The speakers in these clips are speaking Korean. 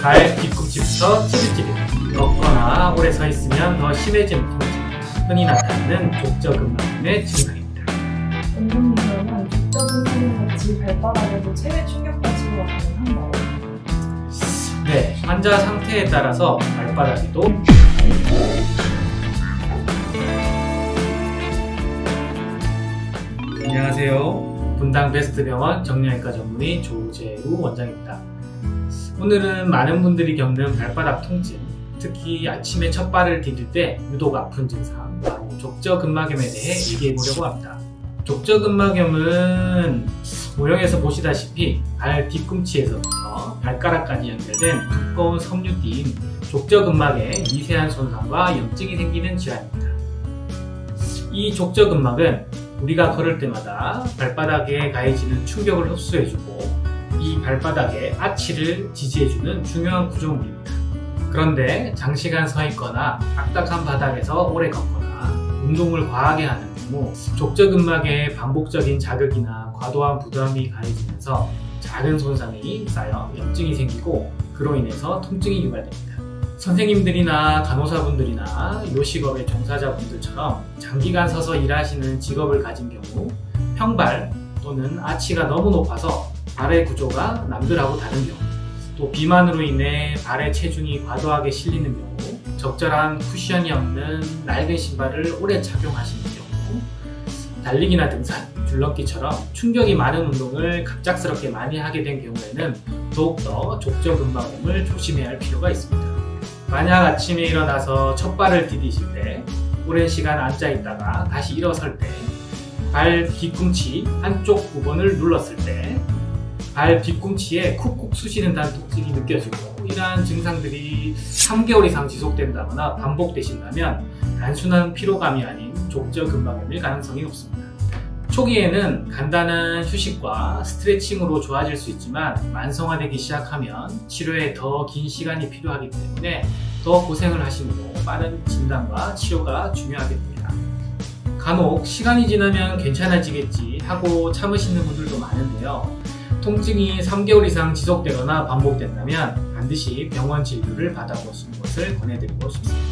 발 뒤꿈치부터 찌릿찌릿, 걷거나 오래 서 있으면 더 심해지는 통증, 흔히 나타나는 족저근막염의 증상입니다. 원장님, 그러면 족저근막염 같이 발바닥에도 체외 충격파 치료가 가능한가요? 네, 환자 상태에 따라서 발바닥에도 안녕하세요. 분당 베스트병원 정형외과 전문의 조재우 원장입니다. 오늘은 많은 분들이 겪는 발바닥 통증, 특히 아침에 첫 발을 디딜 때 유독 아픈 증상, 바로 족저근막염에 대해 얘기해 보려고 합니다. 족저근막염은 모형에서 보시다시피 발 뒤꿈치에서부터 발가락까지 연결된 두꺼운 섬유 띠인 족저근막에 미세한 손상과 염증이 생기는 질환입니다. 이 족저근막은 우리가 걸을 때마다 발바닥에 가해지는 충격을 흡수해주고 이 발바닥의 아치를 지지해주는 중요한 구조물입니다. 그런데 장시간 서 있거나 딱딱한 바닥에서 오래 걷거나 운동을 과하게 하는 경우 족저근막에 반복적인 자극이나 과도한 부담이 가해지면서 작은 손상이 쌓여 염증이 생기고 그로 인해서 통증이 유발됩니다. 선생님들이나 간호사분들이나 요식업의 종사자분들처럼 장기간 서서 일하시는 직업을 가진 경우 평발 또는 아치가 너무 높아서 발의 구조가 남들하고 다른 경우, 또 비만으로 인해 발에 체중이 과도하게 실리는 경우, 적절한 쿠션이 없는 낡은 신발을 오래 착용하시는 경우, 달리기나 등산, 줄넘기처럼 충격이 많은 운동을 갑작스럽게 많이 하게 된 경우에는 더욱더 족저근막염을 조심해야 할 필요가 있습니다. 만약 아침에 일어나서 첫 발을 디디실 때, 오랜 시간 앉아 있다가 다시 일어설 때, 발 뒤꿈치 한쪽 부분을 눌렀을 때, 발 뒤꿈치에 쿡쿡 쑤시는 단 통증이 느껴지고 이러한 증상들이 3개월 이상 지속된다거나 반복되신다면 단순한 피로감이 아닌 족저근막염일 가능성이 높습니다. 초기에는 간단한 휴식과 스트레칭으로 좋아질 수 있지만 만성화되기 시작하면 치료에 더 긴 시간이 필요하기 때문에 더 고생을 하시므로 빠른 진단과 치료가 중요하게 됩니다. 간혹 시간이 지나면 괜찮아지겠지 하고 참으시는 분들도 많은데요. 통증이 3개월 이상 지속되거나 반복된다면 반드시 병원 진료를 받아보시는 것을 권해드리고 싶습니다.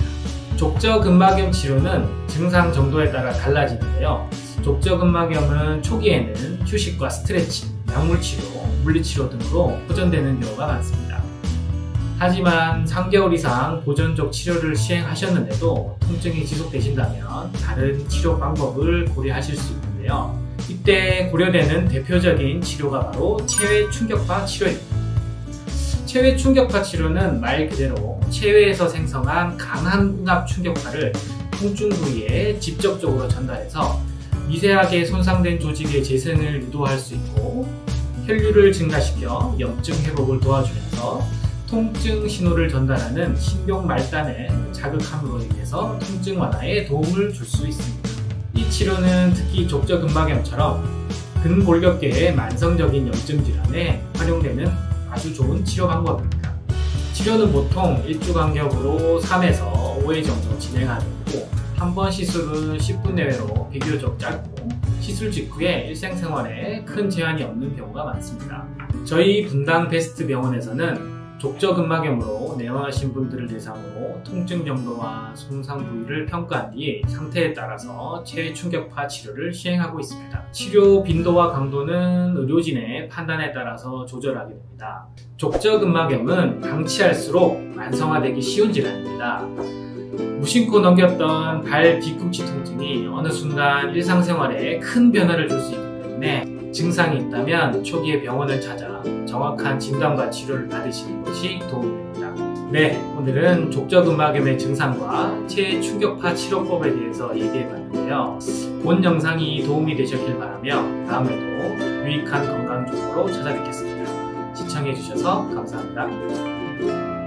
족저근막염 치료는 증상 정도에 따라 달라지는데요. 족저근막염은 초기에는 휴식과 스트레칭, 약물치료, 물리치료 등으로 호전되는 경우가 많습니다. 하지만 3개월 이상 보존적 치료를 시행하셨는데도 통증이 지속되신다면 다른 치료 방법을 고려하실 수 있는데요. 이때 고려되는 대표적인 치료가 바로 체외 충격파 치료입니다. 체외 충격파 치료는 말 그대로 체외에서 생성한 강한 응압 충격파를 통증 부위에 직접적으로 전달해서 미세하게 손상된 조직의 재생을 유도할 수 있고 혈류를 증가시켜 염증 회복을 도와주면서 통증 신호를 전달하는 신경 말단을 자극함으로 인해서 통증 완화에 도움을 줄 수 있습니다. 이 치료는 특히 족저근막염처럼 근골격계의 만성적인 염증 질환에 활용되는 아주 좋은 치료 방법입니다. 치료는 보통 일주 간격으로 3에서 5회 정도 진행하고 한 번 시술은 10분 내외로 비교적 짧고 시술 직후에 일상생활에 큰 제한이 없는 경우가 많습니다. 저희 분당 베스트 병원에서는 족저근막염으로 내원하신 분들을 대상으로 통증 정도와 손상 부위를 평가한 뒤 상태에 따라서 체외 충격파 치료를 시행하고 있습니다. 치료 빈도와 강도는 의료진의 판단에 따라서 조절하게 됩니다. 족저근막염은 방치할수록 만성화되기 쉬운 질환입니다. 무심코 넘겼던 발 뒤꿈치 통증이 어느 순간 일상생활에 큰 변화를 줄 수 있기 때문에 증상이 있다면 초기에 병원을 찾아 정확한 진단과 치료를 받으시는 것이 도움이 됩니다. 네, 오늘은 족저근막염의 증상과 체외 충격파 치료법에 대해서 얘기해봤는데요. 본 영상이 도움이 되셨길 바라며 다음에도 유익한 건강 정보로 찾아뵙겠습니다. 시청해주셔서 감사합니다.